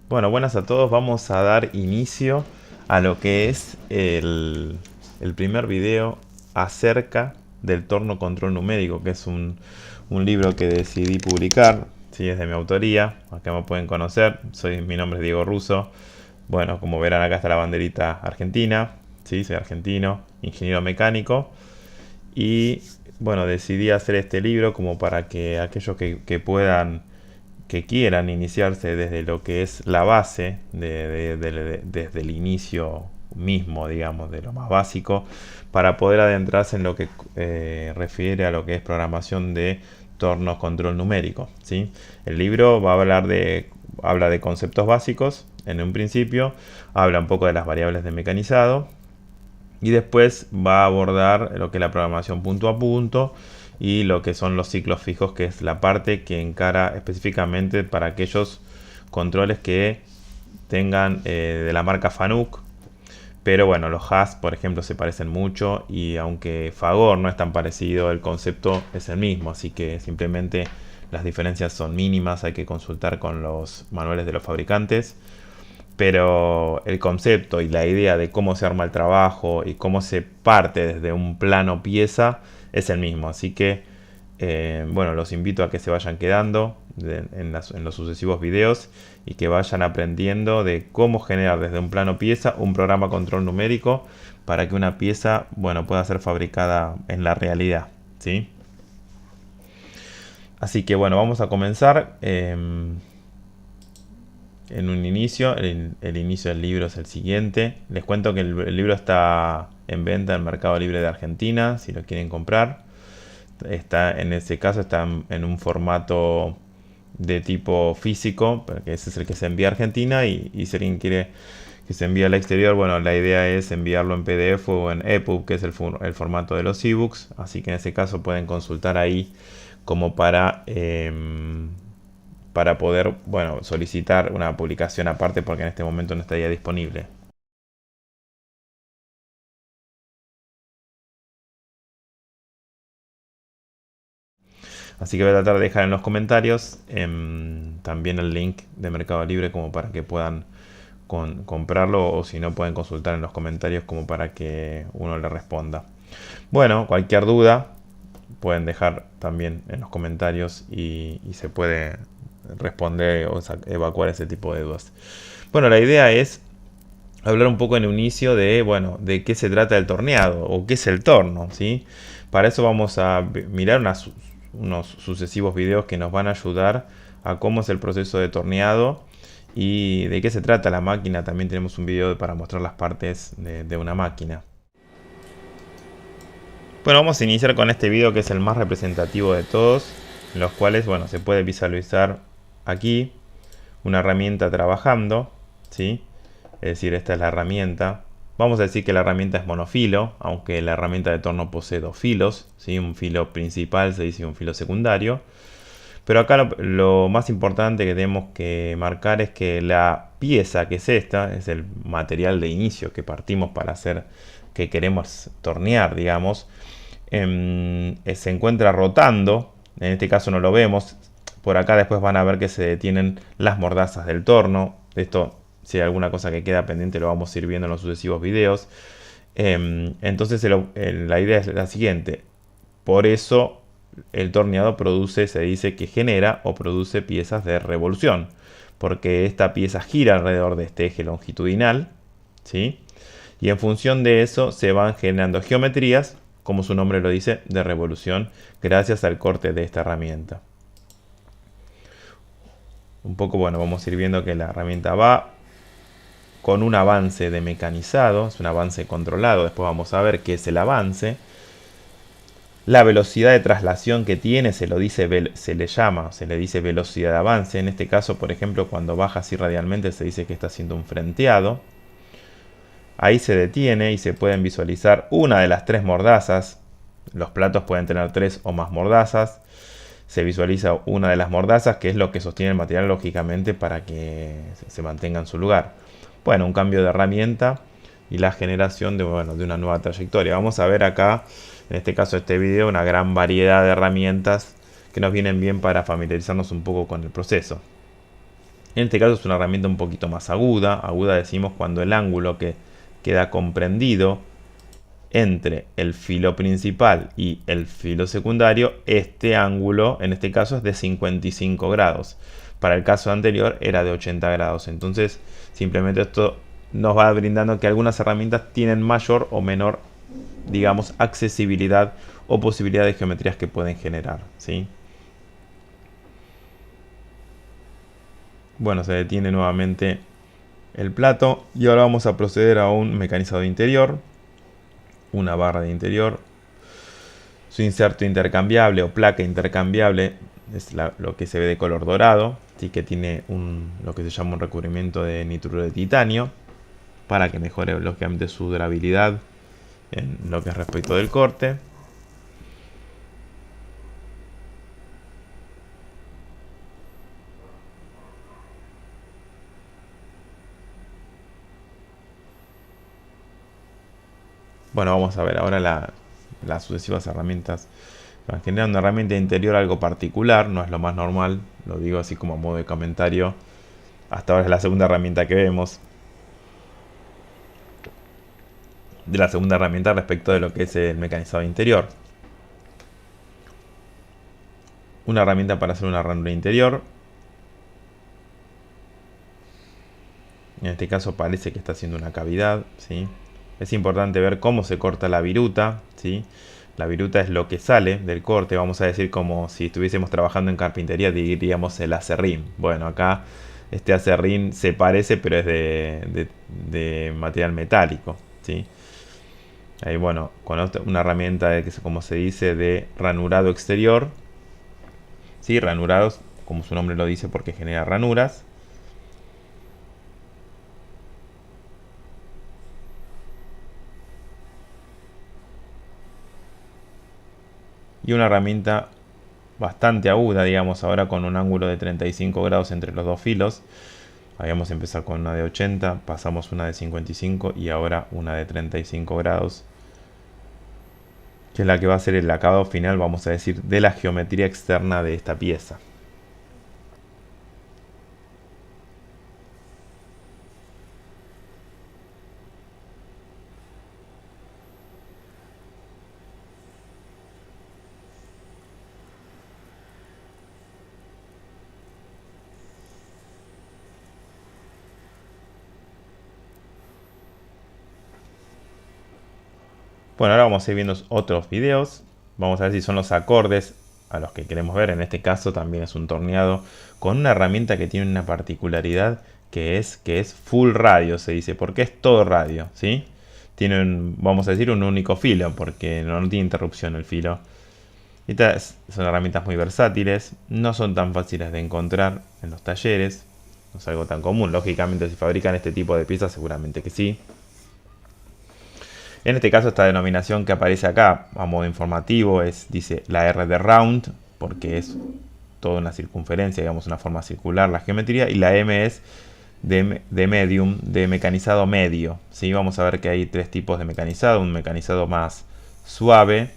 Bueno, buenas a todos. Vamos a dar inicio a lo que es el primer video acerca del torno control numérico, que es un libro que decidí publicar. Sí, es de mi autoría. Acá me pueden conocer. Mi nombre es Diego Russo. Bueno, como verán acá está la banderita argentina. Sí, soy argentino, ingeniero mecánico. Y bueno, decidí hacer este libro como para que aquellos que puedan que quieran iniciarse desde lo que es la base, desde el inicio mismo, digamos, de lo más básico, para poder adentrarse en lo que refiere a lo que es programación de tornos control numérico. ¿Sí? El libro va a habla de conceptos básicos en un principio, habla un poco de las variables de mecanizado, y después va a abordar lo que es la programación punto a punto y lo que son los ciclos fijos, que es la parte que encara específicamente para aquellos controles que tengan de la marca Fanuc. Pero bueno, los Haas, por ejemplo, se parecen mucho y aunque Fagor no es tan parecido, el concepto es el mismo. Así que simplemente las diferencias son mínimas, hay que consultar con los manuales de los fabricantes, pero el concepto y la idea de cómo se arma el trabajo y cómo se parte desde un plano pieza es el mismo. Así que, bueno, los invito a que se vayan quedando en los sucesivos videos y que vayan aprendiendo de cómo generar desde un plano pieza un programa control numérico para que una pieza, bueno, pueda ser fabricada en la realidad, ¿sí? Así que, bueno, vamos a comenzar. En un inicio. El inicio del libro es el siguiente. Les cuento que el libro está en venta en el Mercado Libre de Argentina, si lo quieren comprar. En ese caso está en un formato de tipo físico, porque ese es el que se envía a Argentina, y si alguien quiere que se envíe al exterior, bueno, la idea es enviarlo en PDF o en EPUB, que es el formato de los ebooks. Así que en ese caso pueden consultar ahí como para poder, bueno, solicitar una publicación aparte, porque en este momento no estaría disponible. Así que voy a tratar de dejar en los comentarios también el link de Mercado Libre como para que puedan comprarlo, o si no pueden consultar en los comentarios como para que uno le responda. Bueno, cualquier duda pueden dejar también en los comentarios y se puede responder o evacuar ese tipo de dudas. Bueno, la idea es hablar un poco en un inicio de, bueno, de qué se trata el torneado o qué es el torno, ¿sí? Para eso vamos a mirar unos sucesivos videos que nos van a ayudar a cómo es el proceso de torneado y de qué se trata la máquina. También tenemos un video para mostrar las partes de una máquina. Bueno, vamos a iniciar con este video que es el más representativo de todos, en los cuales, bueno, se puede visualizar aquí una herramienta trabajando, ¿sí? Es decir, esta es la herramienta. Vamos a decir que la herramienta es monofilo, aunque la herramienta de torno posee dos filos, ¿sí? Un filo principal se dice un filo secundario. Pero acá lo más importante que tenemos que marcar es que la pieza que es esta, es el material de inicio que partimos para hacer, que queremos tornear, digamos, se encuentra rotando. En este caso no lo vemos. Por acá después van a ver que se detienen las mordazas del torno. Esto, si hay alguna cosa que queda pendiente, lo vamos a ir viendo en los sucesivos videos. Entonces la idea es la siguiente. Por eso el torneado produce, se dice que genera o produce piezas de revolución. Porque esta pieza gira alrededor de este eje longitudinal, ¿sí? Y en función de eso se van generando geometrías, como su nombre lo dice, de revolución, gracias al corte de esta herramienta. Un poco, bueno, vamos a ir viendo que la herramienta va con un avance de mecanizado, es un avance controlado. Después vamos a ver qué es el avance. La velocidad de traslación que tiene se le dice velocidad de avance. En este caso, por ejemplo, cuando baja así radialmente se dice que está haciendo un frenteado. Ahí se detiene y se pueden visualizar una de las tres mordazas. Los platos pueden tener tres o más mordazas. Se visualiza una de las mordazas, que es lo que sostiene el material, lógicamente, para que se mantenga en su lugar. Bueno, un cambio de herramienta y la generación de una nueva trayectoria. Vamos a ver acá, en este caso este video, una gran variedad de herramientas que nos vienen bien para familiarizarnos un poco con el proceso. En este caso es una herramienta un poquito más aguda. Aguda decimos cuando el ángulo que queda comprendido entre el filo principal y el filo secundario, este ángulo en este caso es de 55 grados. Para el caso anterior era de 80 grados. Entonces simplemente esto nos va brindando que algunas herramientas tienen mayor o menor, digamos, accesibilidad o posibilidad de geometrías que pueden generar, ¿sí? Bueno, se detiene nuevamente el plato y ahora vamos a proceder a un mecanizado interior, una barra de interior, su inserto intercambiable o placa intercambiable es lo que se ve de color dorado, así que tiene lo que se llama un recubrimiento de nitruro de titanio para que mejore lógicamente su durabilidad en lo que es respecto del corte. Bueno, vamos a ver ahora las sucesivas herramientas. Para generar una herramienta interior algo particular, no es lo más normal, lo digo así como a modo de comentario. Hasta ahora es la segunda herramienta que vemos. De la segunda herramienta respecto de lo que es el mecanizado interior. Una herramienta para hacer una ranura interior. En este caso parece que está haciendo una cavidad, ¿sí? Es importante ver cómo se corta la viruta, ¿sí? La viruta es lo que sale del corte, vamos a decir como si estuviésemos trabajando en carpintería, diríamos el aserrín. Bueno, acá este aserrín se parece, pero es de material metálico, ¿sí? Ahí, bueno, con una herramienta de, como se dice, de ranurado exterior, ¿sí? Ranurados, como su nombre lo dice, porque genera ranuras. Y una herramienta bastante aguda, digamos, ahora con un ángulo de 35 grados entre los dos filos. Habíamos empezado con una de 80, pasamos una de 55 y ahora una de 35 grados, que es la que va a ser el acabado final, vamos a decir, de la geometría externa de esta pieza. Bueno, ahora vamos a ir viendo otros videos. Vamos a ver si son los acordes a los que queremos ver. En este caso también es un torneado con una herramienta que tiene una particularidad que es full radio, se dice, porque es todo radio, ¿sí? Tiene vamos a decir, un único filo, porque no tiene interrupción el filo. Estas son herramientas muy versátiles, no son tan fáciles de encontrar en los talleres, no es algo tan común. Lógicamente, si fabrican este tipo de piezas, seguramente que sí. En este caso, esta denominación que aparece acá a modo informativo dice la R de round, porque es toda una circunferencia, digamos una forma circular la geometría, y la M es de medium, de mecanizado medio, ¿sí? Vamos a ver que hay tres tipos de mecanizado: un mecanizado más suave,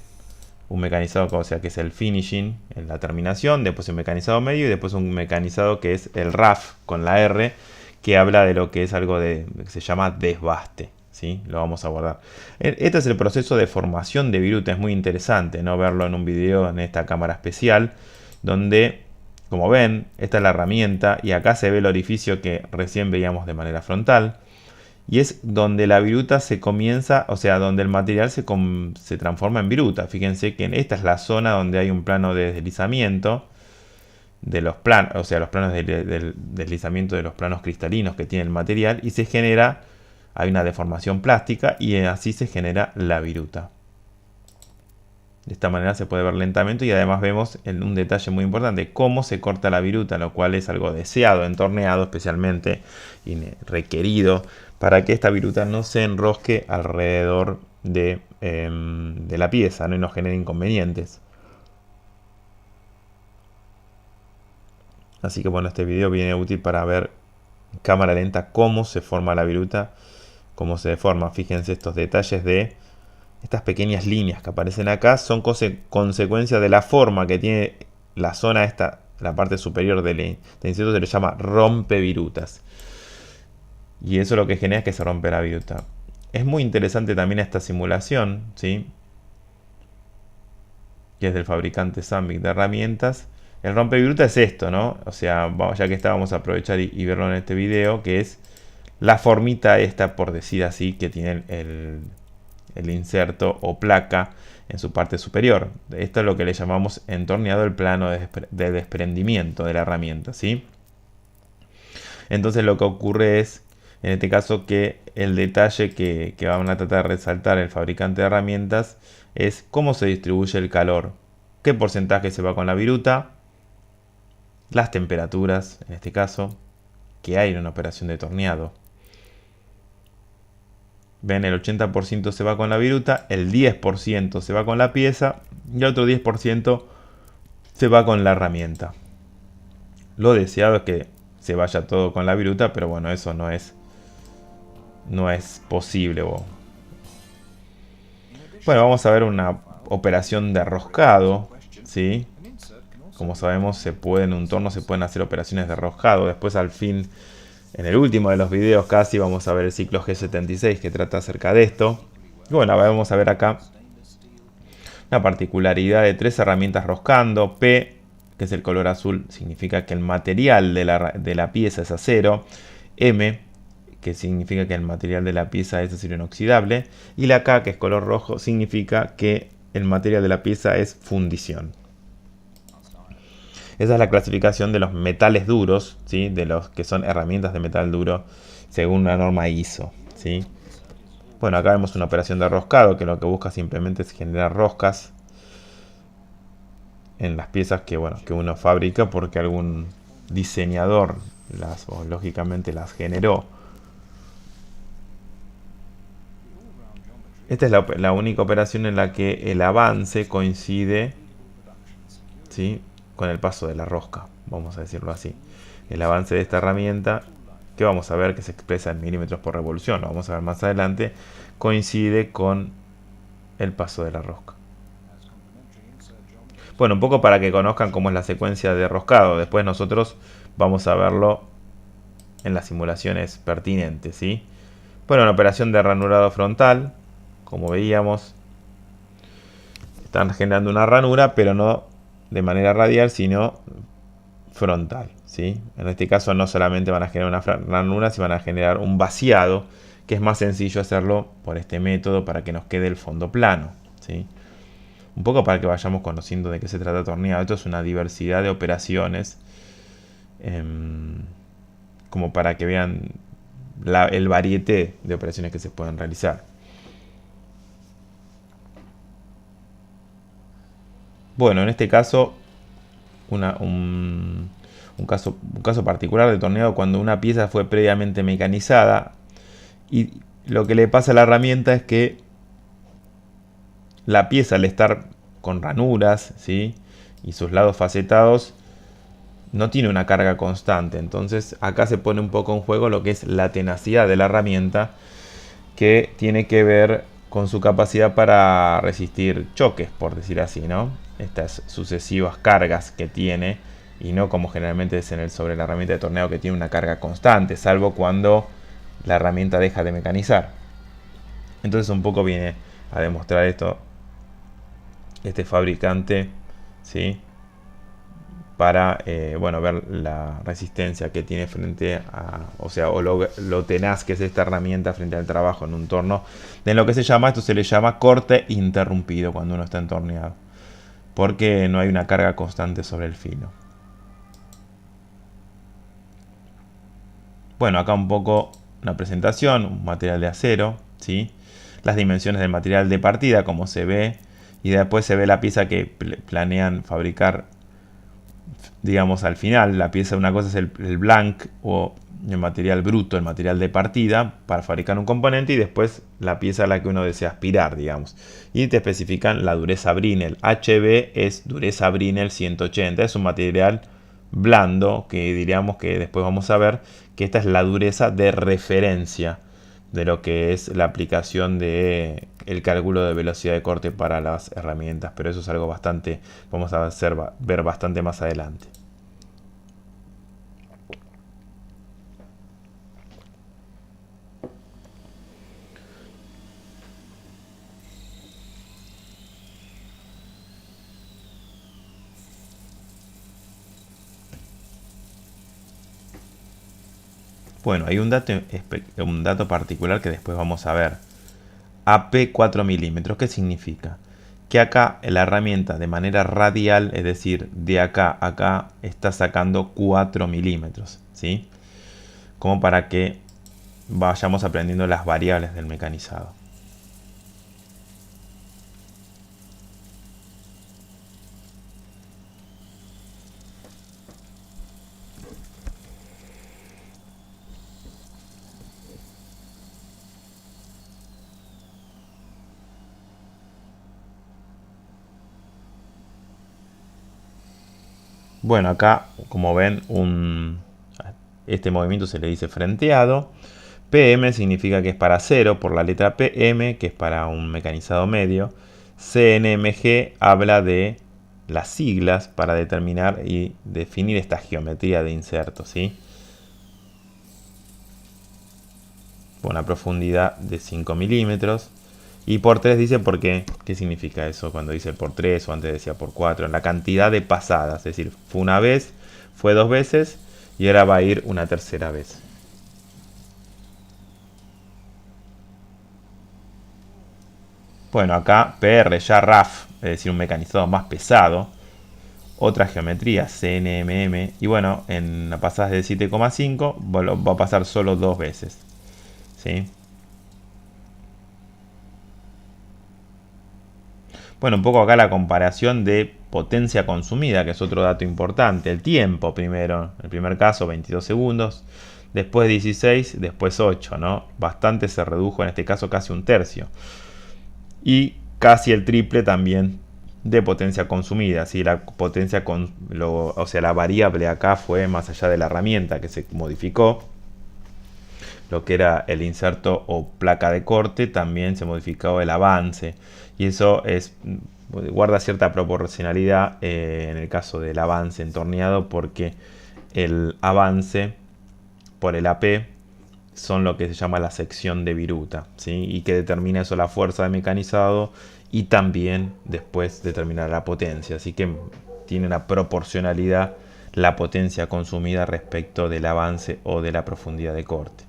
un mecanizado, o sea, que es el finishing en la terminación, después un mecanizado medio y después un mecanizado que es el rough con la R, que habla de lo que es algo que se llama desbaste, ¿sí? Lo vamos a abordar. Este es el proceso de formación de viruta, es muy interesante, ¿no? Verlo en un video en esta cámara especial, donde, como ven, esta es la herramienta y acá se ve el orificio que recién veíamos de manera frontal. Y es donde la viruta se comienza, o sea, donde el material se transforma en viruta. Fíjense que esta es la zona donde hay un plano de deslizamiento de los planos, o sea, los planos del deslizamiento de los planos cristalinos que tiene el material, y se genera, hay una deformación plástica y así se genera la viruta. De esta manera se puede ver lentamente y además vemos un detalle muy importante, cómo se corta la viruta, lo cual es algo deseado en torneado especialmente y requerido para que esta viruta no se enrosque alrededor de la pieza, ¿no? Y no genere inconvenientes. Así que bueno, este video viene útil para ver en cámara lenta cómo se forma la viruta, cómo se deforma. Fíjense estos detalles de estas pequeñas líneas que aparecen acá, son consecuencia de la forma que tiene la zona esta la parte superior del insecto se le llama rompevirutas. Y eso lo que genera es que se rompe la viruta. Es muy interesante también esta simulación, ¿sí? Que es del fabricante Sandvik de herramientas. El rompeviruta es esto, ¿no? O sea, ya que está, vamos a aprovechar y verlo en este video, que es la formita esta, por decir así, que tiene el inserto o placa en su parte superior. Esto es lo que le llamamos entorneado el plano de desprendimiento de la herramienta, ¿sí? Entonces lo que ocurre es, en este caso, que el detalle que van a tratar de resaltar el fabricante de herramientas es cómo se distribuye el calor, qué porcentaje se va con la viruta, las temperaturas, en este caso, que hay en una operación de torneado. Ven, el 80% se va con la viruta, el 10% se va con la pieza y el otro 10% se va con la herramienta. Lo deseado es que se vaya todo con la viruta, pero bueno, eso no es posible. Bueno, vamos a ver una operación de roscado, ¿sí? Como sabemos, en un torno se pueden hacer operaciones de roscado. Después, al fin, en el último de los videos casi, vamos a ver el ciclo G76 que trata acerca de esto. Y bueno, vamos a ver acá una particularidad de 3 herramientas roscando. P, que es el color azul, significa que el material de la pieza es acero. M, que significa que el material de la pieza es acero inoxidable. Y la K, que es color rojo, significa que el material de la pieza es fundición. Esa es la clasificación de los metales duros, ¿sí? De los que son herramientas de metal duro según una norma ISO, ¿sí? Bueno, acá vemos una operación de roscado que lo que busca simplemente es generar roscas en las piezas que uno fabrica porque algún diseñador lógicamente las generó. Esta es la única operación en la que el avance coincide, ¿sí?, con el paso de la rosca, vamos a decirlo así. El avance de esta herramienta, que vamos a ver que se expresa en milímetros por revolución, lo vamos a ver más adelante, coincide con el paso de la rosca. Bueno, un poco para que conozcan cómo es la secuencia de roscado. Después nosotros vamos a verlo en las simulaciones pertinentes, ¿sí? Bueno, una operación de ranurado frontal, como veíamos, están generando una ranura, pero no de manera radial, sino frontal, ¿sí? En este caso no solamente van a generar una ranura, sino van a generar un vaciado, que es más sencillo hacerlo por este método para que nos quede el fondo plano, ¿sí? Un poco para que vayamos conociendo de qué se trata torneado. Esto es una diversidad de operaciones, como para que vean el varieté de operaciones que se pueden realizar. Bueno, en este caso, un caso particular de torneado cuando una pieza fue previamente mecanizada y lo que le pasa a la herramienta es que la pieza, al estar con ranuras, ¿sí?, y sus lados facetados, no tiene una carga constante. Entonces acá se pone un poco en juego lo que es la tenacidad de la herramienta, que tiene que ver con su capacidad para resistir choques, por decir así, ¿no? Estas sucesivas cargas que tiene, y no como generalmente es sobre la herramienta de torneo, que tiene una carga constante, salvo cuando la herramienta deja de mecanizar. Entonces un poco viene a demostrar esto este fabricante, ¿sí?, para ver la resistencia que tiene frente a, o lo tenaz que es esta herramienta frente al trabajo en un torno. En lo que esto se le llama corte interrumpido cuando uno está entorneado, porque no hay una carga constante sobre el filo. Bueno, acá un poco una presentación, un material de acero, ¿sí?, las dimensiones del material de partida, como se ve, y después se ve la pieza que planean fabricar, digamos, al final. La pieza, una cosa es el blank o el material bruto, el material de partida para fabricar un componente, y después la pieza a la que uno desea aspirar, digamos. Y te especifican la dureza Brinell. HB es dureza Brinell 180. Es un material blando que diríamos que después vamos a ver que esta es la dureza de referencia de lo que es la aplicación de el cálculo de velocidad de corte para las herramientas, pero eso es algo bastante, vamos a ver bastante más adelante. Bueno, hay un dato particular que después vamos a ver. AP 4 milímetros, ¿qué significa? Que acá la herramienta de manera radial, es decir, de acá a acá, está sacando 4 milímetros, ¿sí? Como para que vayamos aprendiendo las variables del mecanizado. Bueno, acá, como ven, este movimiento se le dice frenteado. PM significa que es para cero por la letra PM, que es para un mecanizado medio. CNMG habla de las siglas para determinar y definir esta geometría de inserto, ¿sí? Con una profundidad de 5 milímetros. Y por 3 dice por qué. ¿Qué significa eso cuando dice por 3 o antes decía por 4? La cantidad de pasadas. Es decir, fue una vez, fue dos veces y ahora va a ir una tercera vez. Bueno, acá PR ya RAF, es decir, un mecanizado más pesado. Otra geometría, CNMM. Y bueno, en la pasada de 7,5 va a pasar solo dos veces. ¿Sí? Bueno, un poco acá la comparación de potencia consumida, que es otro dato importante. El tiempo primero. En el primer caso, 22 segundos. Después 16, después 8, ¿no? Bastante se redujo, en este caso casi un tercio. Y casi el triple también de potencia consumida. ¿Sí? La potencia o sea, la variable acá fue más allá de la herramienta que se modificó. Lo que era el inserto o placa de corte, también se modificó el avance. Y eso guarda cierta proporcionalidad en el caso del avance entorneado, porque el avance por el AP son lo que se llama la sección de viruta, ¿sí? Y que determina eso la fuerza de mecanizado y también después determina la potencia. Así que tiene una proporcionalidad la potencia consumida respecto del avance o de la profundidad de corte.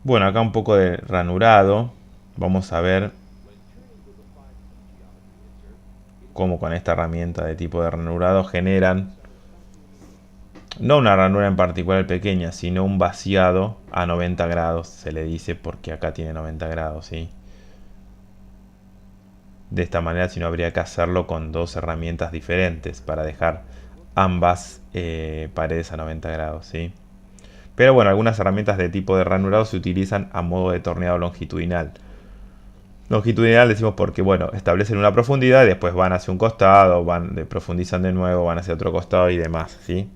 Bueno, acá un poco de ranurado. Vamos a ver cómo con esta herramienta de tipo de ranurado generan no una ranura en particular pequeña, sino un vaciado a 90 grados. Se le dice porque acá tiene 90 grados, ¿sí? De esta manera, si no, habría que hacerlo con dos herramientas diferentes para dejar ambas paredes a 90 grados, ¿sí? Pero bueno, algunas herramientas de tipo de ranurado se utilizan a modo de torneado longitudinal. Longitudinal decimos porque, bueno, establecen una profundidad y después van hacia un costado, profundizan de nuevo, van hacia otro costado y demás, ¿sí?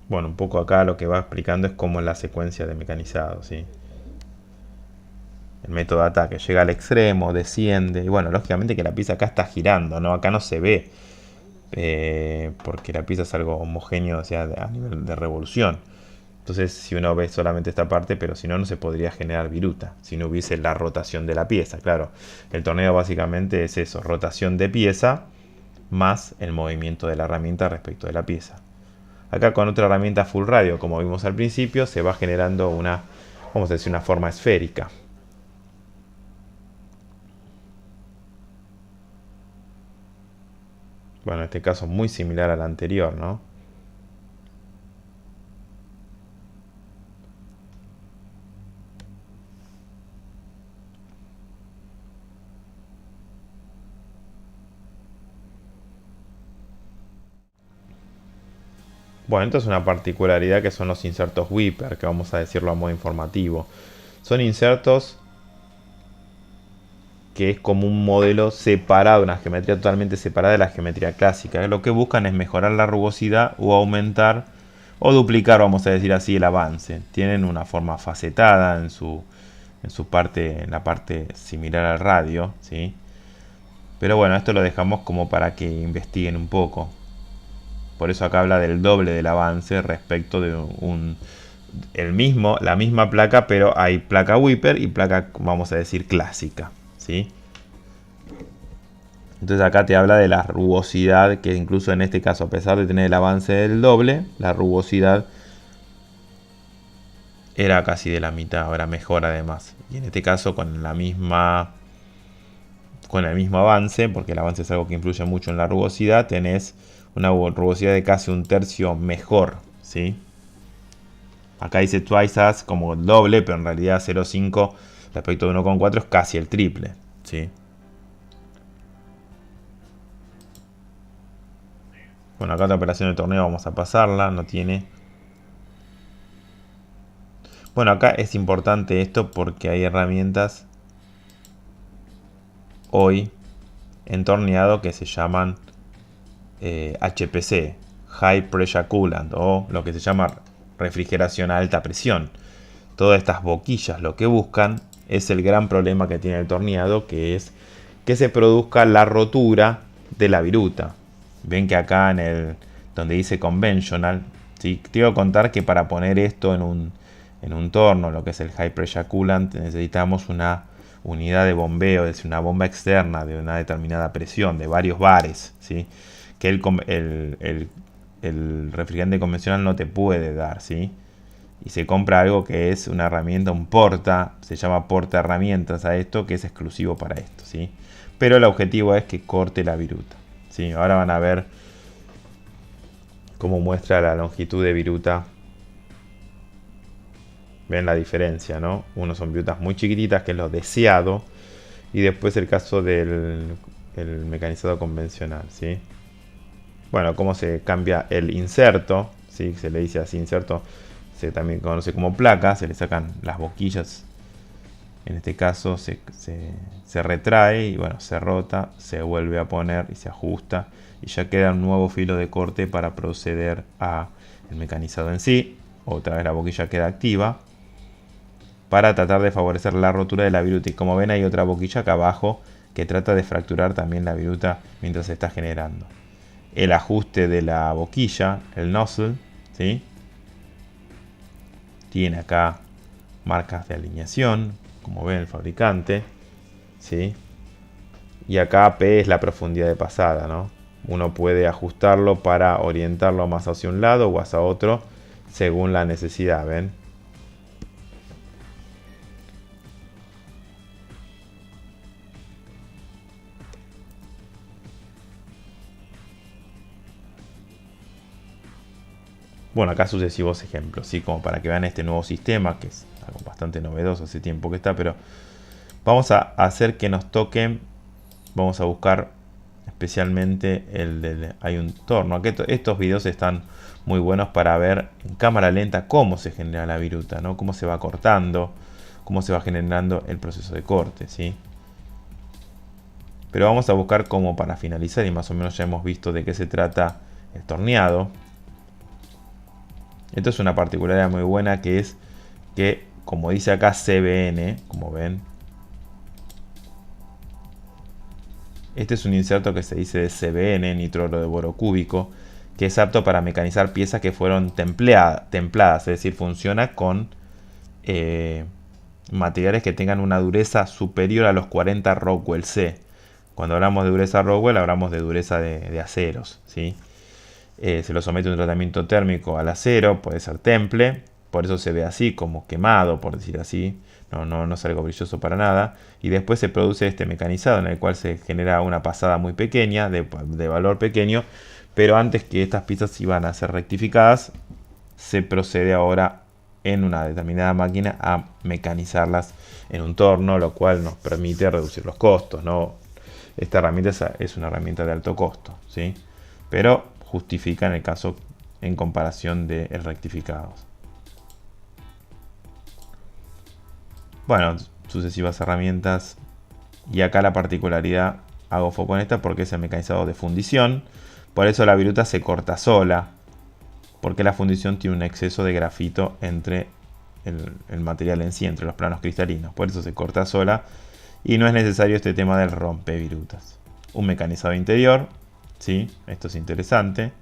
Bueno, un poco acá lo que va explicando es cómo es la secuencia de mecanizado, ¿sí? El método de ataque llega al extremo, desciende, y bueno, lógicamente que la pieza acá está girando, ¿no? Acá no se ve, porque la pieza es algo homogéneo, o sea, a nivel de revolución. Entonces, si uno ve solamente esta parte, pero si no, no se podría generar viruta, si no hubiese la rotación de la pieza, claro. El torneo básicamente es eso, rotación de pieza más el movimiento de la herramienta respecto de la pieza. Acá con otra herramienta full radio, como vimos al principio, se va generando una, vamos a decir, una forma esférica. Bueno, en este caso muy similar al anterior, ¿no? Bueno, entonces una particularidad que son los insertos Whipper, que vamos a decirlo a modo informativo. Son insertos que es como un modelo separado, una geometría totalmente separada de la geometría clásica. Lo que buscan es mejorar la rugosidad o aumentar o duplicar, vamos a decir así, el avance. Tienen una forma facetada en su parte, en la parte similar al radio, ¿sí? Pero bueno, esto lo dejamos como para que investiguen un poco. Por eso acá habla del doble del avance respecto de la misma placa, pero hay placa Whipper y placa, vamos a decir, clásica, ¿sí? Entonces acá te habla de la rugosidad, que incluso en este caso, a pesar de tener el avance del doble, la rugosidad era casi de la mitad, era mejor además. Y en este caso con el mismo avance, porque el avance es algo que influye mucho en la rugosidad, tenés una rugosidad de casi un tercio mejor, ¿sí? Acá dice twice as como el doble, pero en realidad 0,5 respecto de 1,4 es casi el triple, ¿sí? Bueno, acá la operación de torneo vamos a pasarla, no tiene. Bueno, acá es importante esto porque hay herramientas hoy en torneado que se llaman HPC, High Pressure Coolant, o lo que se llama refrigeración a alta presión. Todas estas boquillas lo que buscan es el gran problema que tiene el torneado, que es que se produzca la rotura de la viruta. Ven que acá donde dice conventional, ¿sí? Te iba a contar que para poner esto en un torno, lo que es el high pressure coolant, necesitamos una unidad de bombeo, es decir, una bomba externa de una determinada presión, de varios bares, ¿sí? Que el refrigerante convencional no te puede dar, ¿sí? Y se compra algo que es una herramienta, un porta, se llama porta herramientas a esto, que es exclusivo para esto, ¿sí? Pero el objetivo es que corte la viruta, ¿sí? Ahora van a ver cómo muestra la longitud de viruta. Ven la diferencia, ¿no? Uno son virutas muy chiquititas, que es lo deseado, y después el caso del mecanizado convencional, ¿sí? Bueno, cómo se cambia el inserto, ¿sí? Se le dice así inserto, se también conoce como placa, se le sacan las boquillas. En este caso se retrae y bueno, se rota, se vuelve a poner y se ajusta y ya queda un nuevo filo de corte para proceder a el mecanizado en sí. Otra vez la boquilla queda activa para tratar de favorecer la rotura de la viruta. Y como ven hay otra boquilla acá abajo que trata de fracturar también la viruta mientras se está generando. El ajuste de la boquilla, el nozzle, ¿sí? Tiene acá marcas de alineación, como ven el fabricante, ¿sí? Y acá P es la profundidad de pasada, ¿no? Uno puede ajustarlo para orientarlo más hacia un lado o hacia otro según la necesidad, ¿ven? Bueno, acá sucesivos ejemplos, ¿sí? Como para que vean este nuevo sistema, que es algo bastante novedoso, hace tiempo que está, pero vamos a hacer que nos toquen, vamos a buscar especialmente hay un torno. Aquí estos videos están muy buenos para ver en cámara lenta cómo se genera la viruta, ¿no? Cómo se va cortando, cómo se va generando el proceso de corte, ¿sí? Pero vamos a buscar como para finalizar, y más o menos ya hemos visto de qué se trata el torneado. Esto es una particularidad muy buena, que es que, como dice acá CBN, como ven, este es un inserto que se dice de CBN, nitruro de boro cúbico, que es apto para mecanizar piezas que fueron templadas, es decir, funciona con materiales que tengan una dureza superior a los 40 Rockwell C. Cuando hablamos de dureza Rockwell, hablamos de dureza de aceros, ¿sí? Se lo somete a un tratamiento térmico al acero, puede ser temple, por eso se ve así, como quemado, por decir así, no es algo brilloso para nada, y después se produce este mecanizado en el cual se genera una pasada muy pequeña, de valor pequeño, pero antes que estas piezas iban a ser rectificadas, se procede ahora en una determinada máquina a mecanizarlas en un torno, lo cual nos permite reducir los costos, ¿no? Esta herramienta es una herramienta de alto costo, ¿sí? Pero justifica en el caso en comparación de el rectificado. Bueno, sucesivas herramientas, y acá la particularidad, hago foco en esta porque es el mecanizado de fundición, por eso la viruta se corta sola, porque la fundición tiene un exceso de grafito entre el material en sí, entre los planos cristalinos, por eso se corta sola y no es necesario este tema del rompevirutas. Un mecanizado interior, ¿sí? Esto es interesante.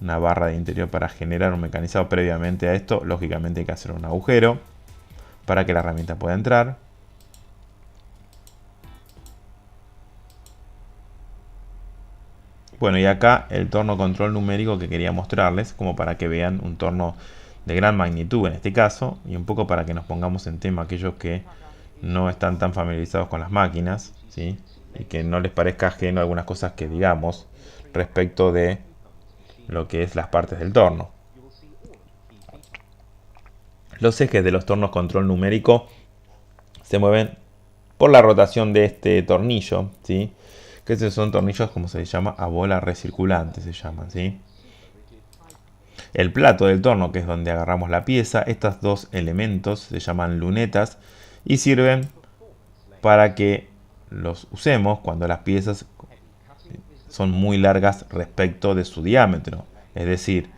una barra de interior para generar un mecanizado. Previamente a esto, lógicamente hay que hacer un agujero para que la herramienta pueda entrar. Bueno, y acá el torno control numérico que quería mostrarles, como para que vean un torno de gran magnitud en este caso, y un poco para que nos pongamos en tema aquellos que no están tan familiarizados con las máquinas, ¿sí? Y que no les parezca ajeno algunas cosas que digamos respecto de lo que es las partes del torno. Los ejes de los tornos control numérico se mueven por la rotación de este tornillo, ¿sí? Que estos son tornillos, como se llama, a bola recirculante, se llaman, ¿sí? El plato del torno, que es donde agarramos la pieza, estos dos elementos se llaman lunetas y sirven para que los usemos cuando las piezas son muy largas respecto de su diámetro. Es decir,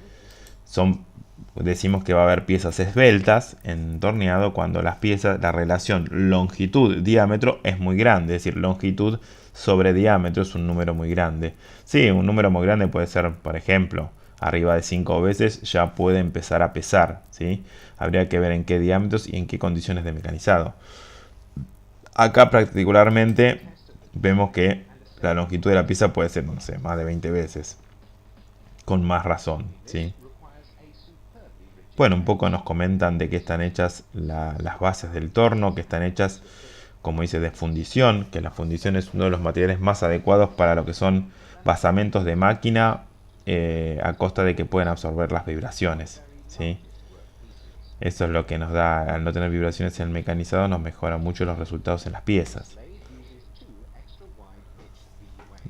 decimos que va a haber piezas esbeltas en torneado cuando las piezas, la relación longitud-diámetro es muy grande. Es decir, longitud sobre diámetro es un número muy grande. Sí, un número muy grande puede ser, por ejemplo, arriba de 5 veces ya puede empezar a pesar, ¿sí? Habría que ver en qué diámetros y en qué condiciones de mecanizado. Acá particularmente vemos que la longitud de la pieza puede ser, no sé, más de 20 veces. Con más razón, ¿sí? Bueno, un poco nos comentan de qué están hechas las bases del torno, que están hechas, como dice, de fundición, que la fundición es uno de los materiales más adecuados para lo que son basamentos de máquina, a costa de que pueden absorber las vibraciones, ¿sí? Eso es lo que nos da, al no tener vibraciones en el mecanizado, nos mejora mucho los resultados en las piezas.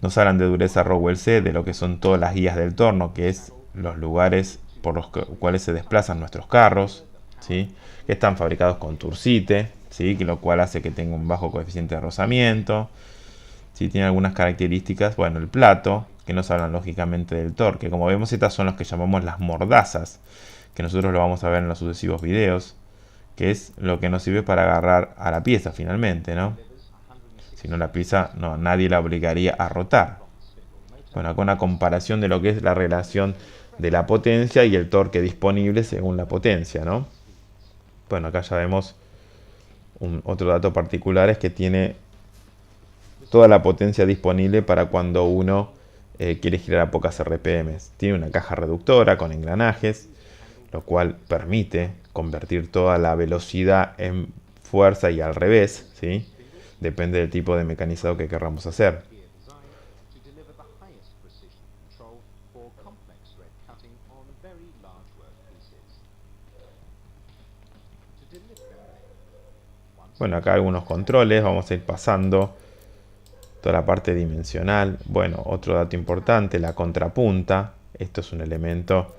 Nos hablan de dureza Rowell C, de lo que son todas las guías del torno, que es los lugares por los cuales se desplazan nuestros carros, ¿sí? Que están fabricados con tursite, ¿sí? Que lo cual hace que tenga un bajo coeficiente de rozamiento. ¿Sí? Tiene algunas características, bueno, el plato, que nos hablan lógicamente del torque. Como vemos, estas son las que llamamos las mordazas, que nosotros lo vamos a ver en los sucesivos videos, que es lo que nos sirve para agarrar a la pieza finalmente, ¿no? Si no, la pieza, no, nadie la obligaría a rotar. Bueno, acá una comparación de lo que es la relación de la potencia y el torque disponible según la potencia, ¿no? Bueno, acá ya vemos otro dato particular, es que tiene toda la potencia disponible para cuando uno quiere girar a pocas RPM. Tiene una caja reductora con engranajes, lo cual permite convertir toda la velocidad en fuerza y al revés, ¿sí? Depende del tipo de mecanizado que queramos hacer. Bueno, acá algunos controles, vamos a ir pasando toda la parte dimensional. Bueno, otro dato importante, la contrapunta. Esto es un elemento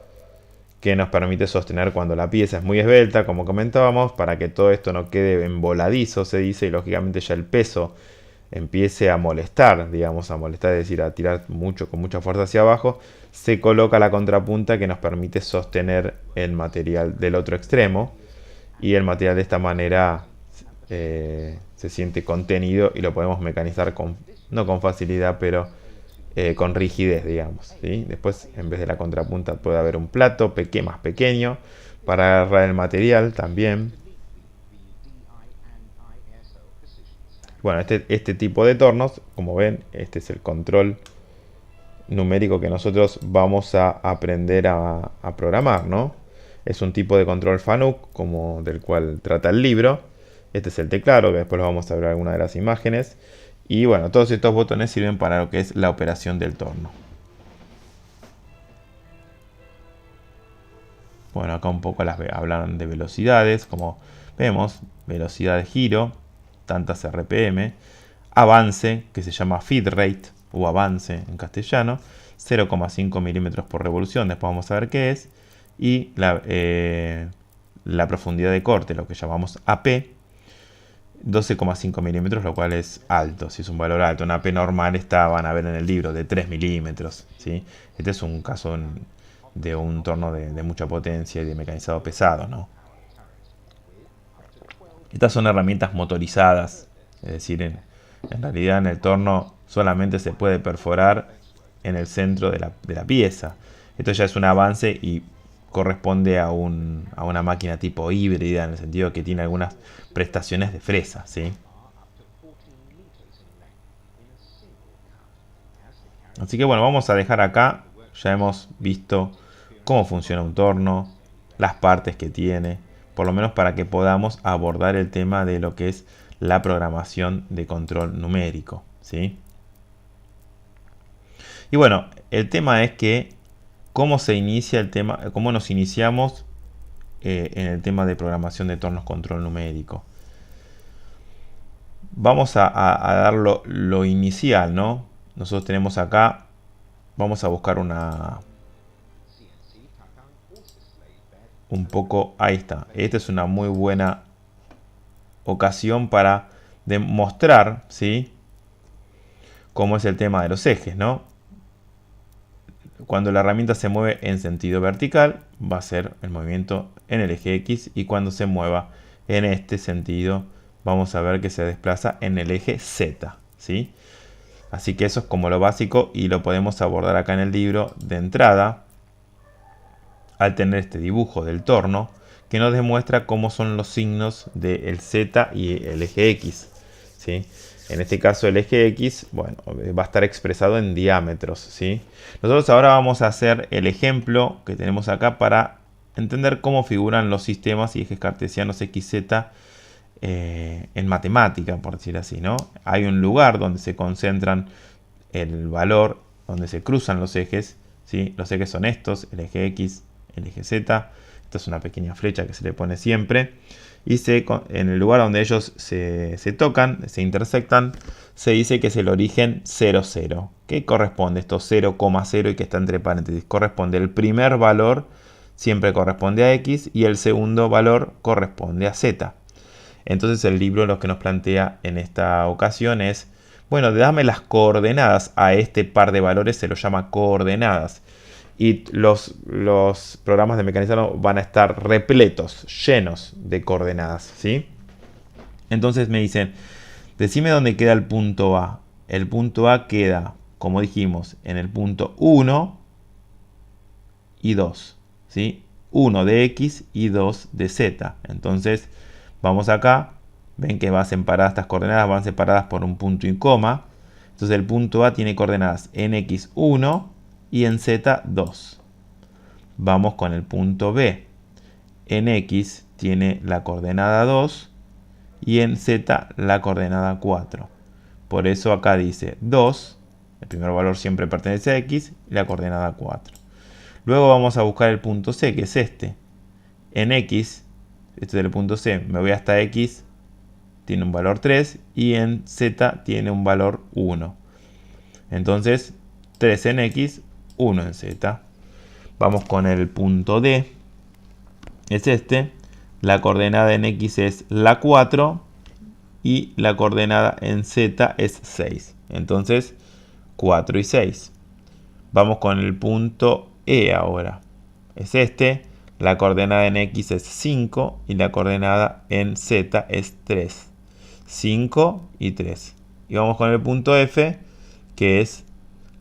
que nos permite sostener cuando la pieza es muy esbelta, como comentábamos, para que todo esto no quede emboladizo, se dice, y lógicamente ya el peso empiece a molestar, digamos, a molestar, es decir, a tirar mucho, con mucha fuerza hacia abajo, se coloca la contrapunta que nos permite sostener el material del otro extremo, y el material de esta manera se siente contenido y lo podemos mecanizar no con facilidad, pero con rigidez, digamos, ¿sí? Después, en vez de la contrapunta, puede haber un plato más pequeño para agarrar el material también. Bueno, este tipo de tornos, como ven, este es el control numérico que nosotros vamos a aprender a programar, ¿no? Es un tipo de control FANUC, como del cual trata el libro. Este es el teclado, que después lo vamos a ver en alguna de las imágenes. Y bueno, todos estos botones sirven para lo que es la operación del torno. Bueno, acá un poco hablan de velocidades, como vemos, velocidad de giro, tantas RPM, avance, que se llama feed rate, o avance en castellano, 0,5 milímetros por revolución, después vamos a ver qué es, y la profundidad de corte, lo que llamamos AP, 12,5 milímetros, lo cual es alto, si es un valor alto. Una AP normal van a ver en el libro, de 3 milímetros, ¿sí? Este es un caso de un torno de mucha potencia y de mecanizado pesado, ¿no? Estas son herramientas motorizadas, es decir, en realidad en el torno solamente se puede perforar en el centro de la pieza. Esto ya es un avance y corresponde a una máquina tipo híbrida, en el sentido que tiene algunas prestaciones de fresa, ¿sí? Así que bueno, vamos a dejar acá. Ya hemos visto cómo funciona un torno, las partes que tiene, por lo menos para que podamos abordar el tema de lo que es la programación de control numérico, ¿sí? Y bueno, el tema es que cómo se inicia el tema, cómo nos iniciamos en el tema de programación de tornos control numérico. Vamos a dar lo inicial, ¿no? Nosotros tenemos acá, vamos a buscar un poco, ahí está. Esta es una muy buena ocasión para demostrar, ¿sí?, cómo es el tema de los ejes, ¿no? Cuando la herramienta se mueve en sentido vertical, va a ser el movimiento en el eje X, y cuando se mueva en este sentido, vamos a ver que se desplaza en el eje Z, ¿sí? Así que eso es como lo básico y lo podemos abordar acá en el libro de entrada, al tener este dibujo del torno que nos demuestra cómo son los signos del Z y el eje X, ¿sí? En este caso el eje X, bueno, va a estar expresado en diámetros, ¿sí? Nosotros ahora vamos a hacer el ejemplo que tenemos acá para entender cómo figuran los sistemas y ejes cartesianos XZ en matemática, por decir así, ¿no? Hay un lugar donde se concentran el valor, donde se cruzan los ejes, ¿sí? Los ejes son estos, el eje X, el eje Z. Esta es una pequeña flecha que se le pone siempre. Y en el lugar donde ellos se tocan, se intersectan, se dice que es el origen 0, 0. ¿Qué corresponde? Esto 0,0 y que está entre paréntesis. Corresponde el primer valor, siempre corresponde a X, y el segundo valor corresponde a Z. Entonces el libro lo que nos plantea en esta ocasión es, bueno, dame las coordenadas a este par de valores, se lo llama coordenadas. Y los programas de mecanizado van a estar repletos, llenos de coordenadas, ¿sí? Entonces me dicen, decime dónde queda el punto A. El punto A queda, como dijimos, en el punto 1 y 2, ¿sí? 1 de X y 2 de Z. Entonces, vamos acá, ven que van separadas estas coordenadas, van separadas por un punto y coma. Entonces el punto A tiene coordenadas en X1 y en Z2. Vamos con el punto B. En X tiene la coordenada 2 y en Z la coordenada 4. Por eso acá dice 2, el primer valor siempre pertenece a X, y la coordenada 4. Luego vamos a buscar el punto C, que es este. En X, este es el punto C, me voy hasta X, tiene un valor 3, y en Z tiene un valor 1. Entonces, 3 en X, 1 en Z. Vamos con el punto D. Es este. La coordenada en X es la 4 y la coordenada en Z es 6. Entonces, 4 y 6. Vamos con el punto E ahora. Es este. La coordenada en X es 5 y la coordenada en Z es 3. 5 y 3. Y vamos con el punto F, que es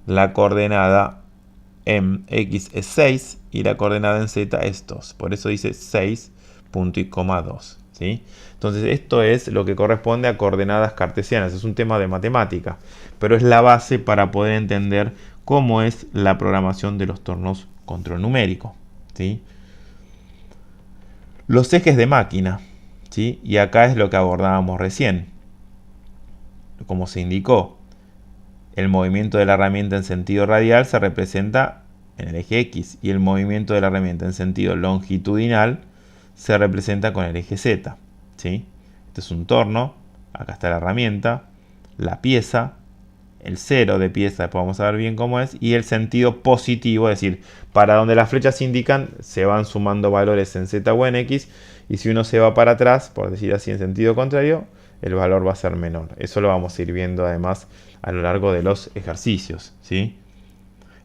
la coordenada en X es 6 y la coordenada en Z es 2. Por eso dice 6, punto y coma 2. ¿Sí? Entonces esto es lo que corresponde a coordenadas cartesianas. Es un tema de matemática, pero es la base para poder entender cómo es la programación de los tornos control numérico. ¿Sí? Los ejes de máquina. ¿Sí? Y acá es lo que abordábamos recién. Como se indicó, el movimiento de la herramienta en sentido radial se representa en el eje X y el movimiento de la herramienta en sentido longitudinal se representa con el eje Z. ¿Sí? Este es un torno, acá está la herramienta, la pieza, el cero de pieza, después vamos a ver bien cómo es, y el sentido positivo, es decir, para donde las flechas indican se van sumando valores en Z o en X, y si uno se va para atrás, por decir así en sentido contrario, el valor va a ser menor. Eso lo vamos a ir viendo además a lo largo de los ejercicios, ¿sí?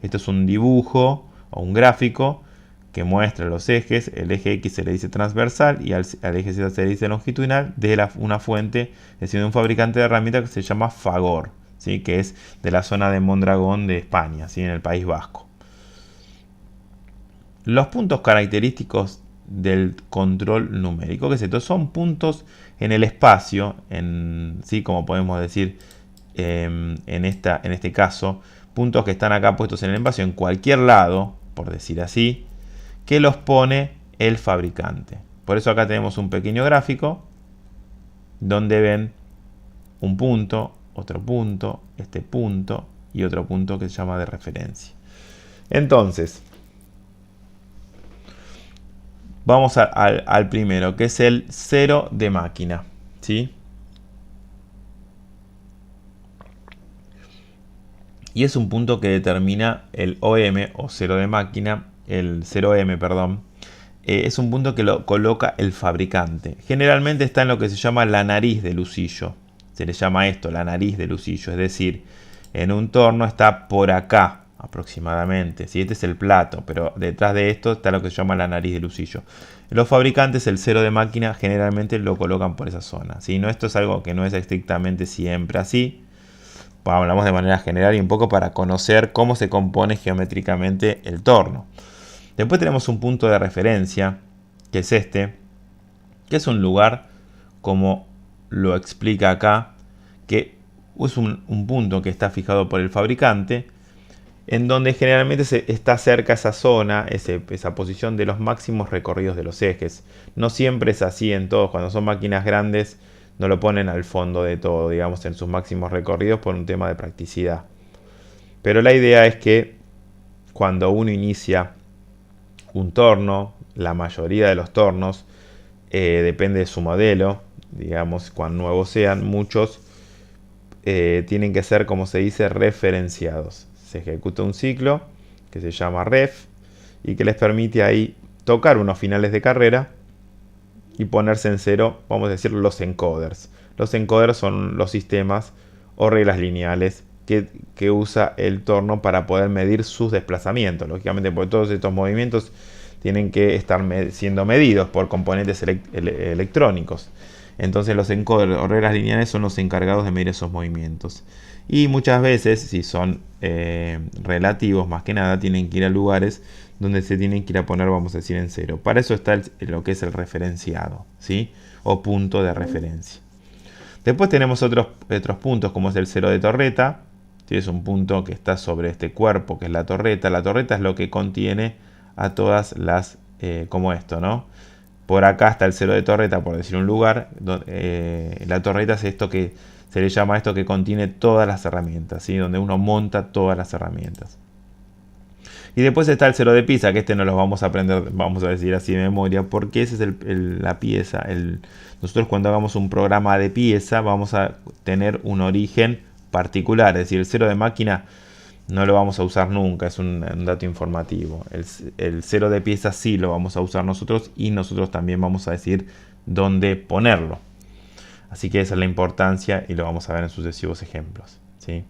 Esto es un dibujo o un gráfico que muestra los ejes. El eje X se le dice transversal y al eje Z se le dice longitudinal de una fuente, es decir, de un fabricante de herramientas que se llama Fagor, ¿sí? Que es de la zona de Mondragón de España, ¿sí? En el País Vasco. Los puntos característicos del control numérico, ¿qué es esto? Son puntos en el espacio, ¿sí? Como podemos decir en este caso, puntos que están acá puestos en el espacio, en cualquier lado, por decir así, que los pone el fabricante. Por eso acá tenemos un pequeño gráfico donde ven un punto, otro punto, este punto y otro punto que se llama de referencia. Entonces, vamos al primero, que es el cero de máquina, ¿sí? Y es un punto que determina el OM o cero de máquina, el 0M, perdón. Es un punto que lo coloca el fabricante. Generalmente está en lo que se llama la nariz del husillo. Se le llama esto, la nariz del husillo. Es decir, en un torno está por acá aproximadamente. ¿Sí? Este es el plato, pero detrás de esto está lo que se llama la nariz del husillo. Los fabricantes, el cero de máquina, generalmente lo colocan por esa zona. ¿Sí? No, esto es algo que no es estrictamente siempre así. Hablamos de manera general y un poco para conocer cómo se compone geométricamente el torno. Después tenemos un punto de referencia, que es este, que es un lugar, como lo explica acá, que es un punto que está fijado por el fabricante, en donde generalmente está cerca esa zona, esa posición de los máximos recorridos de los ejes. No siempre es así en todos, cuando son máquinas grandes no lo ponen al fondo de todo, digamos, en sus máximos recorridos por un tema de practicidad. Pero la idea es que cuando uno inicia un torno, la mayoría de los tornos, depende de su modelo, digamos, cuán nuevos sean, muchos tienen que ser, como se dice, referenciados. Se ejecuta un ciclo que se llama ref y que les permite ahí tocar unos finales de carrera y ponerse en cero, vamos a decir, los encoders. Los encoders son los sistemas o reglas lineales que usa el torno para poder medir sus desplazamientos. Lógicamente, porque todos estos movimientos tienen que estar siendo medidos por componentes electrónicos. Entonces los encoders o reglas lineales son los encargados de medir esos movimientos. Y muchas veces, si son relativos, más que nada, tienen que ir a lugares donde se tienen que ir a poner, vamos a decir, en cero. Para eso está lo que es el referenciado, ¿sí? O punto de referencia. Después tenemos otros puntos, como es el cero de torreta. ¿Sí? Es un punto que está sobre este cuerpo, que es la torreta. La torreta es lo que contiene a todas las, como esto, ¿no? Por acá está el cero de torreta, por decir un lugar. La torreta es esto que se le llama esto que contiene todas las herramientas, ¿sí? Donde uno monta todas las herramientas. Y después está el cero de pieza, que este no lo vamos a aprender, vamos a decir así de memoria, porque ese es la pieza. Nosotros cuando hagamos un programa de pieza vamos a tener un origen particular, es decir, el cero de máquina no lo vamos a usar nunca, es un dato informativo. El cero de pieza sí lo vamos a usar nosotros y nosotros también vamos a decir dónde ponerlo. Así que esa es la importancia y lo vamos a ver en sucesivos ejemplos, ¿sí?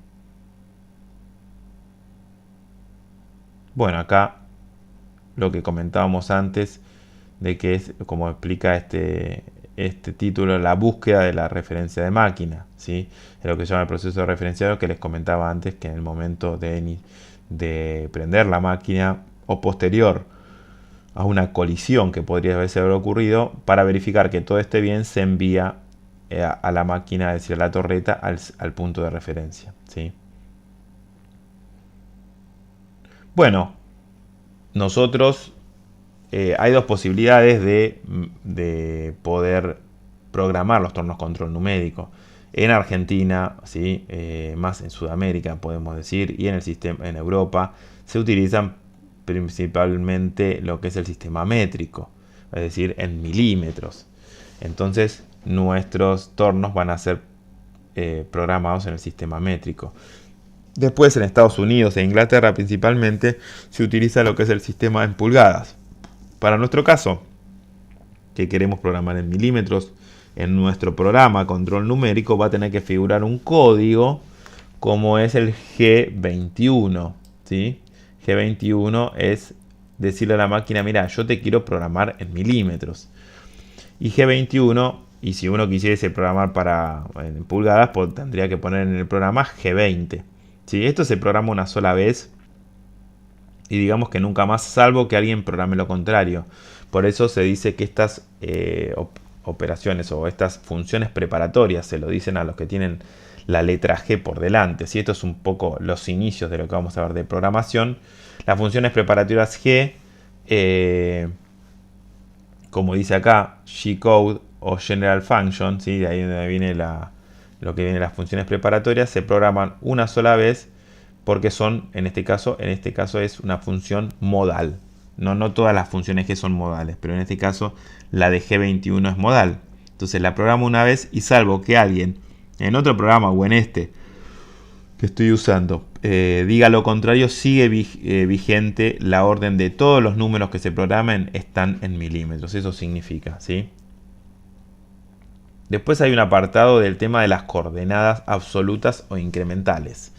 Bueno, acá lo que comentábamos antes de que es, como explica este título, la búsqueda de la referencia de máquina, ¿sí? Es lo que se llama el proceso de referenciado, que les comentaba antes, que en el momento de prender la máquina o posterior a una colisión que podría haber ocurrido, para verificar que todo esté bien, se envía a la máquina, es decir, a la torreta, al punto de referencia, ¿sí? Bueno, nosotros hay dos posibilidades de poder programar los tornos control numérico. En Argentina, ¿sí? Más en Sudamérica podemos decir, y en el sistema en Europa se utilizan principalmente lo que es el sistema métrico, es decir, en milímetros. Entonces nuestros tornos van a ser programados en el sistema métrico. Después en Estados Unidos e Inglaterra principalmente se utiliza lo que es el sistema en pulgadas. Para nuestro caso, que queremos programar en milímetros, en nuestro programa control numérico va a tener que figurar un código como es el G21, ¿sí? G21 es decirle a la máquina, mira, yo te quiero programar en milímetros. Y G21, y si uno quisiese programar en pulgadas, pues tendría que poner en el programa G20. ¿Sí? Esto se programa una sola vez y digamos que nunca más, salvo que alguien programe lo contrario. Por eso se dice que estas operaciones o estas funciones preparatorias se lo dicen a los que tienen la letra G por delante. Si esto es un poco los inicios de lo que vamos a ver de programación, las funciones preparatorias G, como dice acá, G-code o General Function, ¿sí? De ahí donde viene lo que viene las funciones preparatorias, se programan una sola vez porque son, en este caso es una función modal. No todas las funciones G son modales, pero en este caso la de G21 es modal. Entonces la programo una vez y salvo que alguien en otro programa o en este que estoy usando diga lo contrario, sigue vigente la orden de todos los números que se programen están en milímetros. Eso significa, ¿sí? Después hay un apartado del tema de las coordenadas absolutas o incrementales.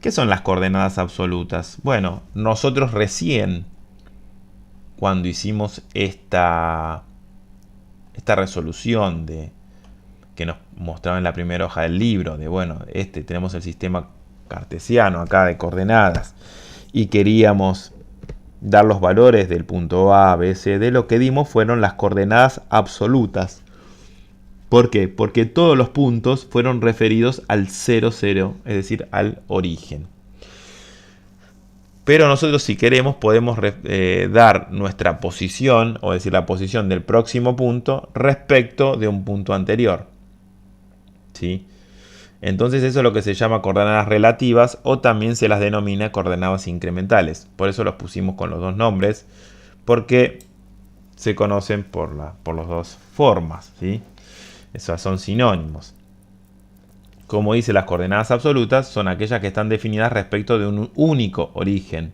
¿Qué son las coordenadas absolutas? Bueno, nosotros recién, cuando hicimos esta resolución que nos mostraba en la primera hoja del libro, de bueno, tenemos el sistema cartesiano acá de coordenadas, y queríamos dar los valores del punto A, B, C, D, lo que dimos fueron las coordenadas absolutas. ¿Por qué? Porque todos los puntos fueron referidos al 0, 0, es decir, al origen. Pero nosotros, si queremos, podemos dar nuestra posición, o decir la posición del próximo punto respecto de un punto anterior. ¿Sí? Entonces eso es lo que se llama coordenadas relativas, o también se las denomina coordenadas incrementales. Por eso los pusimos con los dos nombres, porque se conocen por las dos formas, ¿sí? Esos son sinónimos. Como dice, las coordenadas absolutas son aquellas que están definidas respecto de un único origen.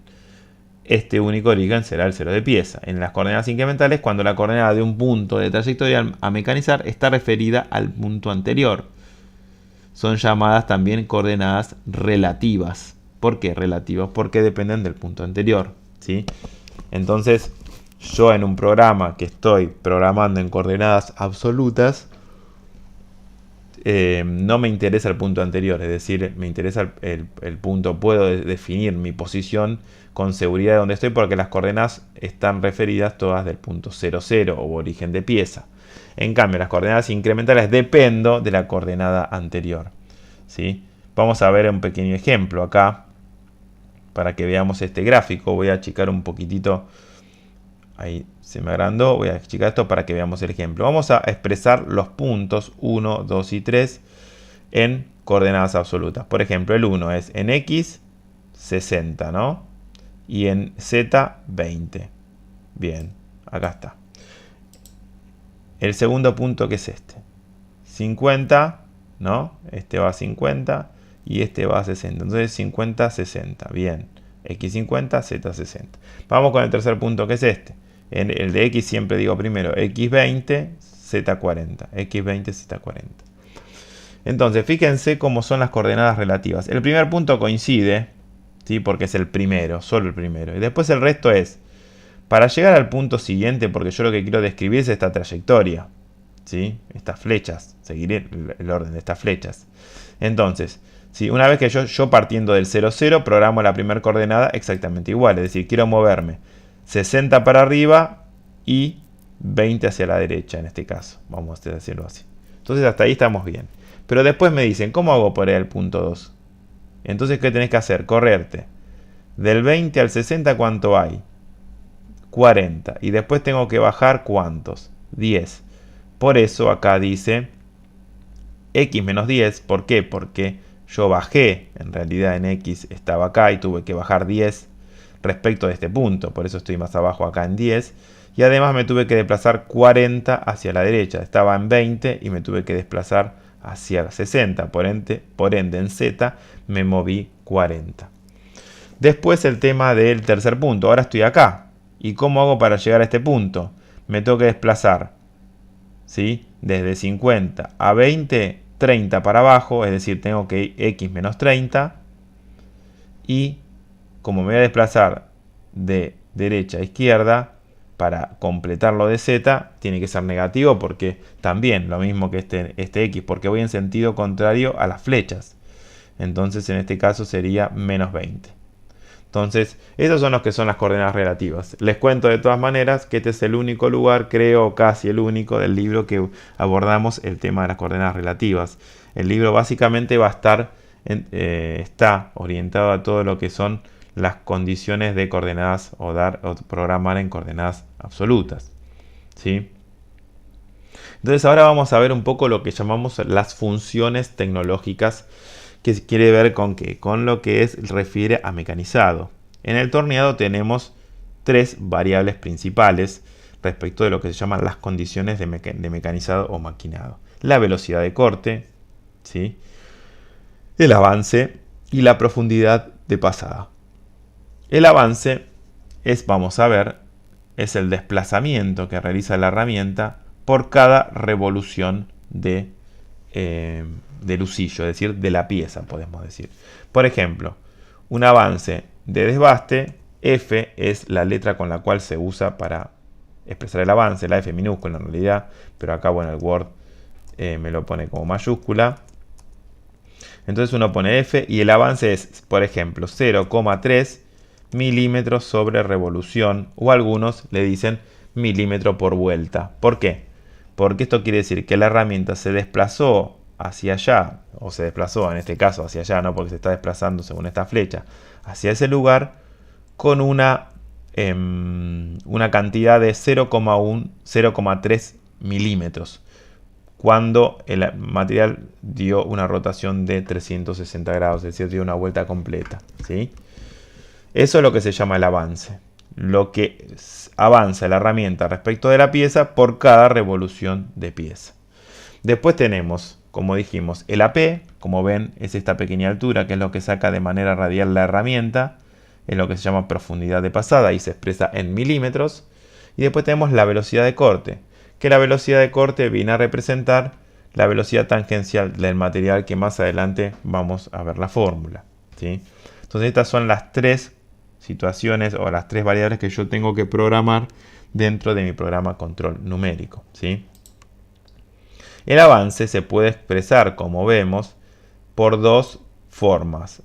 Este único origen será el cero de pieza. En las coordenadas incrementales, cuando la coordenada de un punto de trayectoria a mecanizar está referida al punto anterior. Son llamadas también coordenadas relativas. ¿Por qué relativas? Porque dependen del punto anterior, ¿sí? Entonces, yo en un programa que estoy programando en coordenadas absolutas, no me interesa el punto anterior, es decir, me interesa el punto, puedo definir mi posición con seguridad de donde estoy porque las coordenadas están referidas todas del punto 0, 0 o origen de pieza. En cambio, las coordenadas incrementales dependo de la coordenada anterior, ¿sí? Vamos a ver un pequeño ejemplo acá para que veamos este gráfico. Voy a achicar un poquitito. Ahí se me agrandó, voy a achicar esto para que veamos el ejemplo. Vamos a expresar los puntos 1, 2 y 3 en coordenadas absolutas. Por ejemplo, el 1 es en X 60, ¿no? Y en Z 20. Bien, acá está. El segundo punto, que es este. 50, ¿no? Este va a 50 y este va a 60. Entonces 50, 60. Bien. X 50, Z 60. Vamos con el tercer punto, que es este. En el de X siempre digo primero X20, Z40. X20, Z40. Entonces, fíjense cómo son las coordenadas relativas. El primer punto coincide, ¿sí? Porque es el primero, solo el primero. Y después el resto es, para llegar al punto siguiente, porque yo lo que quiero describir es esta trayectoria, ¿sí? Estas flechas, seguiré el orden de estas flechas. Entonces, ¿sí? Una vez que yo partiendo del 0, 0, programo la primera coordenada exactamente igual. Es decir, quiero moverme 60 para arriba y 20 hacia la derecha en este caso. Vamos a decirlo así. Entonces hasta ahí estamos bien. Pero después me dicen, ¿cómo hago por ir al punto 2? Entonces, ¿qué tenés que hacer? Correrte. Del 20 al 60, ¿cuánto hay? 40. Y después tengo que bajar, ¿cuántos? 10. Por eso acá dice X menos 10. ¿Por qué? Porque yo bajé. En realidad en X estaba acá y tuve que bajar 10 respecto de este punto, por eso estoy más abajo acá en 10, y además me tuve que desplazar 40 hacia la derecha, estaba en 20 y me tuve que desplazar hacia 60, por ende en Z me moví 40. Después el tema del tercer punto, ahora estoy acá, ¿y cómo hago para llegar a este punto? Me tengo que desplazar, ¿sí? Desde 50 a 20, 30 para abajo, es decir, tengo que ir X menos 30, y como me voy a desplazar de derecha a izquierda, para completar lo de Z, tiene que ser negativo porque también lo mismo que este X, porque voy en sentido contrario a las flechas. Entonces en este caso sería menos 20. Entonces, esos son los que son las coordenadas relativas. Les cuento de todas maneras que este es el único lugar, creo casi el único, del libro que abordamos el tema de las coordenadas relativas. El libro básicamente va a estar, está orientado a todo lo que son las condiciones de coordenadas o programar en coordenadas absolutas, ¿sí? Entonces ahora vamos a ver un poco lo que llamamos las funciones tecnológicas, que quiere ver con qué, con lo que refiere a mecanizado. En el torneado tenemos tres variables principales respecto de lo que se llaman las condiciones de mecanizado o maquinado: la velocidad de corte, ¿sí?, el avance y la profundidad de pasada. El avance es, vamos a ver, es el desplazamiento que realiza la herramienta por cada revolución del husillo, es decir, de la pieza, podemos decir. Por ejemplo, un avance de desbaste, F es la letra con la cual se usa para expresar el avance, la F minúscula en realidad, pero acá, bueno, el Word me lo pone como mayúscula. Entonces uno pone F y el avance es, por ejemplo, 0,3 milímetros sobre revolución, o algunos le dicen milímetro por vuelta. ¿Por qué? Porque esto quiere decir que la herramienta se desplazó hacia allá, o se desplazó en este caso hacia allá, no porque se está desplazando según esta flecha, hacia ese lugar con una cantidad de 0,3 milímetros, cuando el material dio una rotación de 360 grados, es decir, dio una vuelta completa, ¿sí? Eso es lo que se llama el avance. Lo que avanza la herramienta respecto de la pieza por cada revolución de pieza. Después tenemos, como dijimos, el AP. Como ven, es esta pequeña altura que es lo que saca de manera radial la herramienta. Es lo que se llama profundidad de pasada y se expresa en milímetros. Y después tenemos la velocidad de corte, que la velocidad de corte viene a representar la velocidad tangencial del material, que más adelante vamos a ver la fórmula, ¿sí? Entonces estas son las tres situaciones o las tres variables que yo tengo que programar dentro de mi programa control numérico, ¿sí? El avance se puede expresar, como vemos, por dos formas: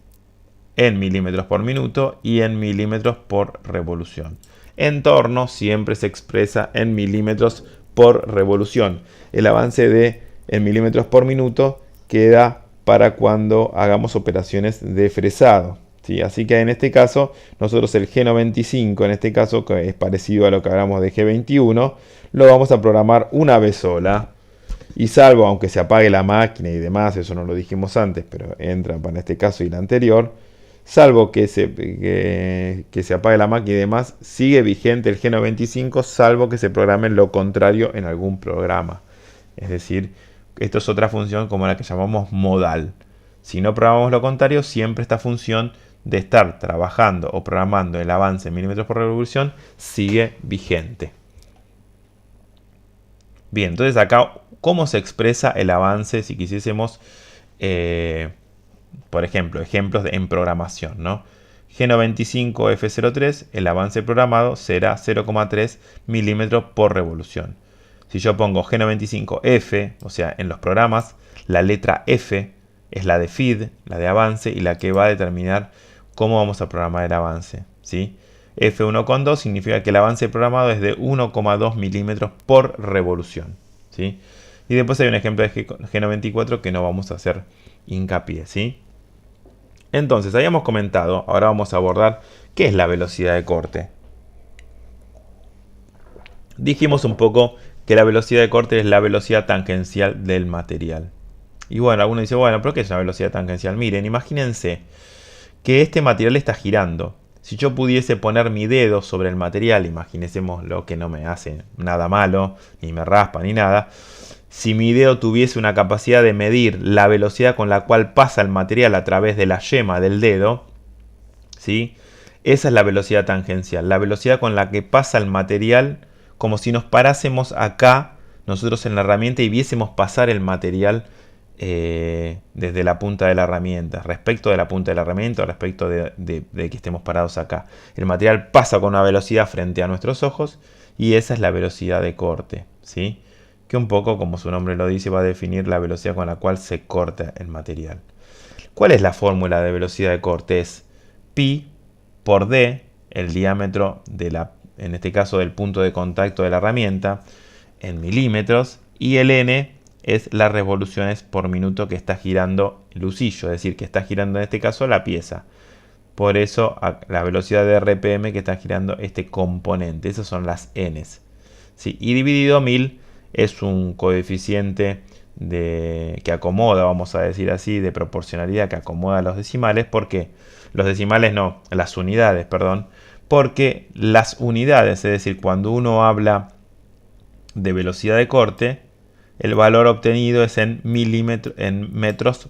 en milímetros por minuto y en milímetros por revolución. En torno siempre se expresa en milímetros por revolución. El avance en milímetros por minuto queda para cuando hagamos operaciones de fresado, ¿sí? Así que en este caso, nosotros el G95, en este caso, que es parecido a lo que hablamos de G21, lo vamos a programar una vez sola. Y salvo, aunque se apague la máquina y demás, eso no lo dijimos antes, pero entra para este caso y el anterior, salvo que se apague la máquina y demás, sigue vigente el G95, salvo que se programe lo contrario en algún programa. Es decir, esto es otra función como la que llamamos modal. Si no programamos lo contrario, siempre esta función de estar trabajando o programando el avance en milímetros por revolución sigue vigente. Bien, entonces acá, ¿cómo se expresa el avance si quisiésemos, por ejemplo, ejemplos en programación, ¿no? G95F03, el avance programado será 0,3 milímetros por revolución. Si yo pongo G95F, o sea, en los programas, la letra F es la de feed, la de avance, y la que va a determinar cómo vamos a programar el avance, ¿sí? F1,2 significa que el avance programado es de 1,2 milímetros por revolución, ¿sí? Y después hay un ejemplo de G94 que no vamos a hacer hincapié, ¿sí? Entonces, habíamos comentado, ahora vamos a abordar qué es la velocidad de corte. Dijimos un poco que la velocidad de corte es la velocidad tangencial del material. Y bueno, alguno dice, bueno, ¿pero qué es una velocidad tangencial? Miren, imagínense que este material está girando. Si yo pudiese poner mi dedo sobre el material, imaginésemos lo que no me hace nada malo, ni me raspa, ni nada. Si mi dedo tuviese una capacidad de medir la velocidad con la cual pasa el material a través de la yema del dedo, ¿sí? Esa es la velocidad tangencial, la velocidad con la que pasa el material, como si nos parásemos acá, nosotros en la herramienta, y viésemos pasar el material desde la punta de la herramienta, respecto de la punta de la herramienta, o respecto de que estemos parados acá. El material pasa con una velocidad frente a nuestros ojos, y esa es la velocidad de corte, ¿sí? Que un poco, como su nombre lo dice, va a definir la velocidad con la cual se corta el material. ¿Cuál es la fórmula de velocidad de corte? Es pi por D, el diámetro en este caso del punto de contacto de la herramienta, en milímetros, y el N es las revoluciones por minuto que está girando el husillo, es decir, que está girando en este caso la pieza. Por eso la velocidad de RPM que está girando este componente, esas son las Ns. ¿Sí? Y dividido 1000 es un coeficiente que acomoda, vamos a decir así, de proporcionalidad que acomoda los decimales. ¿Por qué? Los decimales no, las unidades, perdón. Porque las unidades, es decir, cuando uno habla de velocidad de corte, el valor obtenido es en metros,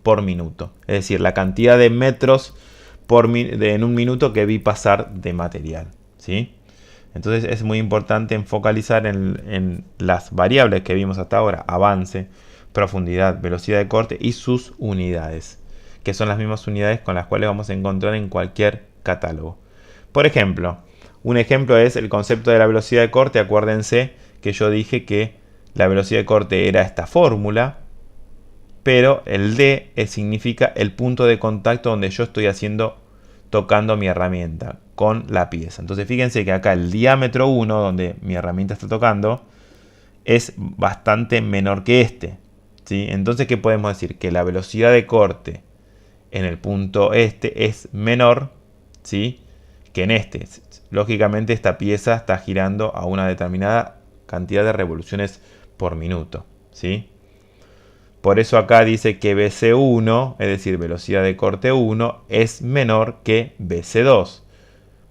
por minuto. Es decir, la cantidad de metros en un minuto que vi pasar de material. ¿Sí? Entonces es muy importante focalizar en las variables que vimos hasta ahora: avance, profundidad, velocidad de corte y sus unidades, que son las mismas unidades con las cuales vamos a encontrar en cualquier catálogo. Por ejemplo, un ejemplo es el concepto de la velocidad de corte. Acuérdense que yo dije que la velocidad de corte era esta fórmula, pero el D significa el punto de contacto donde yo estoy tocando mi herramienta con la pieza. Entonces fíjense que acá el diámetro 1, donde mi herramienta está tocando, es bastante menor que este. ¿Sí? Entonces, ¿qué podemos decir? Que la velocidad de corte en el punto este es menor, ¿sí?, que en este. Lógicamente esta pieza está girando a una determinada cantidad de revoluciones por minuto. ¿Sí? Por eso acá dice que BC1, es decir, velocidad de corte 1, es menor que BC2.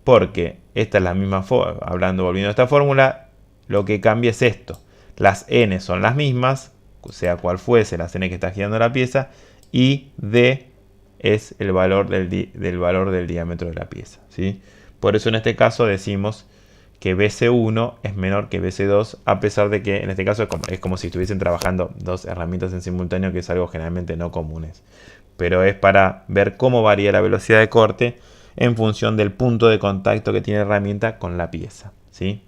Porque esta es la misma forma, volviendo a esta fórmula, lo que cambia es esto. Las N son las mismas, sea cual fuese las N que está girando la pieza, y D es el valor del valor del diámetro de la pieza. ¿Sí? Por eso en este caso decimos que BC1 es menor que BC2, a pesar de que en este caso es como si estuviesen trabajando dos herramientas en simultáneo, que es algo generalmente no comunes. Pero es para ver cómo varía la velocidad de corte en función del punto de contacto que tiene la herramienta con la pieza. ¿Sí?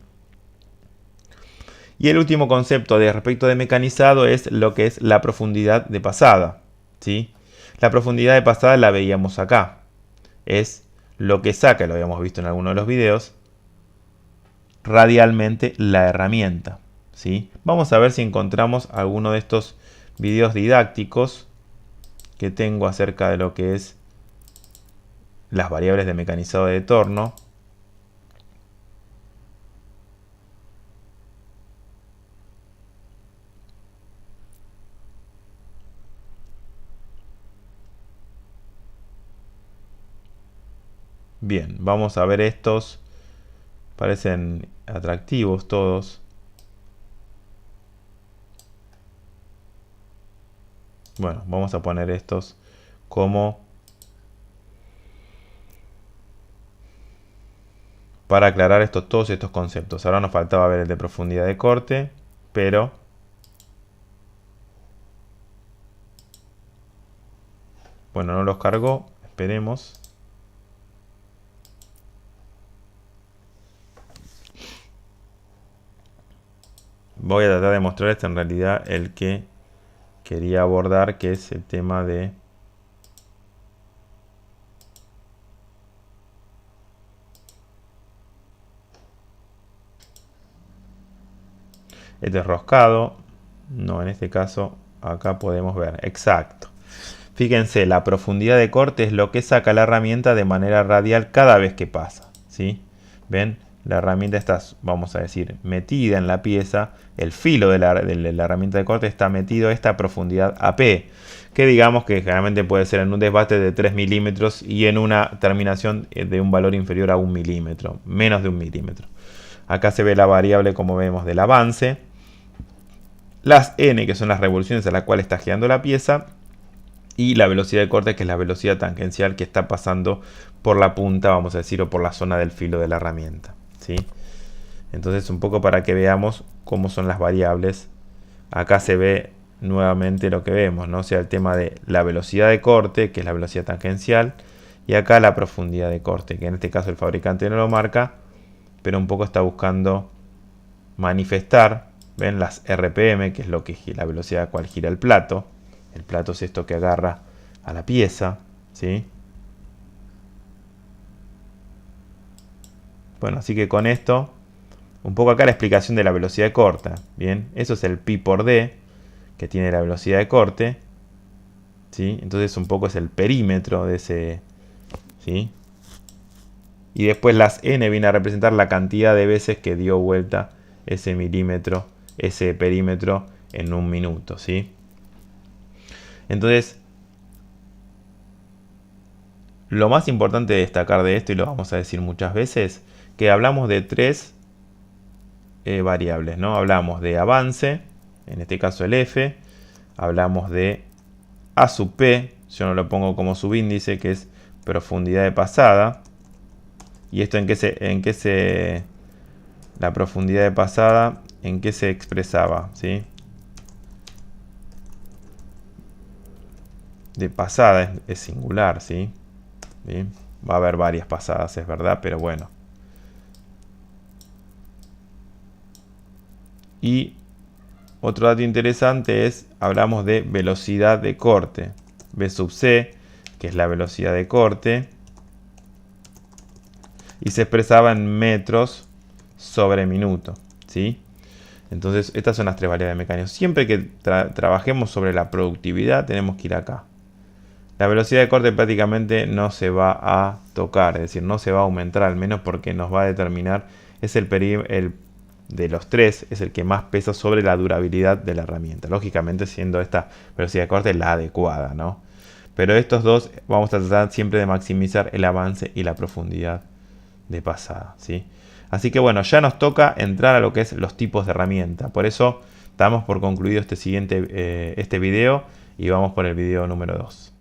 Y el último concepto de respecto de mecanizado es lo que es la profundidad de pasada. ¿Sí? La profundidad de pasada la veíamos acá. Es lo que saca, lo habíamos visto en alguno de los videos, radialmente la herramienta. ¿Sí? Vamos a ver si encontramos alguno de estos videos didácticos que tengo acerca de lo que es las variables de mecanizado de torno. Bien, vamos a ver estos. Parecen atractivos todos. Bueno, vamos a poner estos como para aclarar todos estos conceptos. Ahora nos faltaba ver el de profundidad de corte, pero bueno, no los cargó. Esperemos. Voy a tratar de mostrar en realidad el que quería abordar, que es el tema de el desroscado. No, en este caso acá podemos ver. Exacto. Fíjense, la profundidad de corte es lo que saca la herramienta de manera radial cada vez que pasa. ¿Sí? ¿Ven? La herramienta está, vamos a decir, metida en la pieza. El filo de la herramienta de corte está metido a esta profundidad AP, que digamos que generalmente puede ser en un desbaste de 3 milímetros y en una terminación de un valor inferior a 1 milímetro, menos de 1 milímetro. Acá se ve la variable, como vemos, del avance, las N, que son las revoluciones a las cuales está girando la pieza, y la velocidad de corte, que es la velocidad tangencial que está pasando por la punta, vamos a decir, o por la zona del filo de la herramienta. ¿Sí? Entonces, un poco para que veamos cómo son las variables. Acá se ve nuevamente lo que vemos, ¿no? O sea, el tema de la velocidad de corte, que es la velocidad tangencial, y acá la profundidad de corte, que en este caso el fabricante no lo marca, pero un poco está buscando manifestar. Ven las RPM, que es la velocidad a la cual gira el plato. El plato es esto que agarra a la pieza. ¿Sí? Bueno, así que con esto, un poco acá la explicación de la velocidad de corte. Bien, eso es el pi por d, que tiene la velocidad de corte. ¿Sí? Entonces un poco es el perímetro de ese... ¿Sí? Y después las n viene a representar la cantidad de veces que dio vuelta ese milímetro, ese perímetro en un minuto. ¿Sí? Entonces, lo más importante de destacar de esto, y lo vamos a decir muchas veces, que hablamos de tres variables, ¿no? Hablamos de avance, en este caso el f, hablamos de a sub p, yo no lo pongo como subíndice, que es profundidad de pasada. ¿Y esto la profundidad de pasada, en qué se expresaba? ¿Sí? De pasada es singular, ¿sí? ¿Sí? Va a haber varias pasadas, es verdad, pero bueno. Y otro dato interesante es, hablamos de velocidad de corte. V sub c, que es la velocidad de corte. Y se expresaba en metros sobre minuto. ¿Sí? Entonces, estas son las tres variables de mecánicos. Siempre que trabajemos sobre la productividad, tenemos que ir acá. La velocidad de corte prácticamente no se va a tocar, es decir, no se va a aumentar, al menos porque nos va a determinar, es el de los tres, es el que más pesa sobre la durabilidad de la herramienta. Lógicamente, siendo esta velocidad de corte la adecuada, ¿no? Pero estos dos vamos a tratar siempre de maximizar el avance y la profundidad de pasada, ¿sí? Así que bueno, ya nos toca entrar a lo que es los tipos de herramienta. Por eso damos por concluido este video y vamos por el video número 2.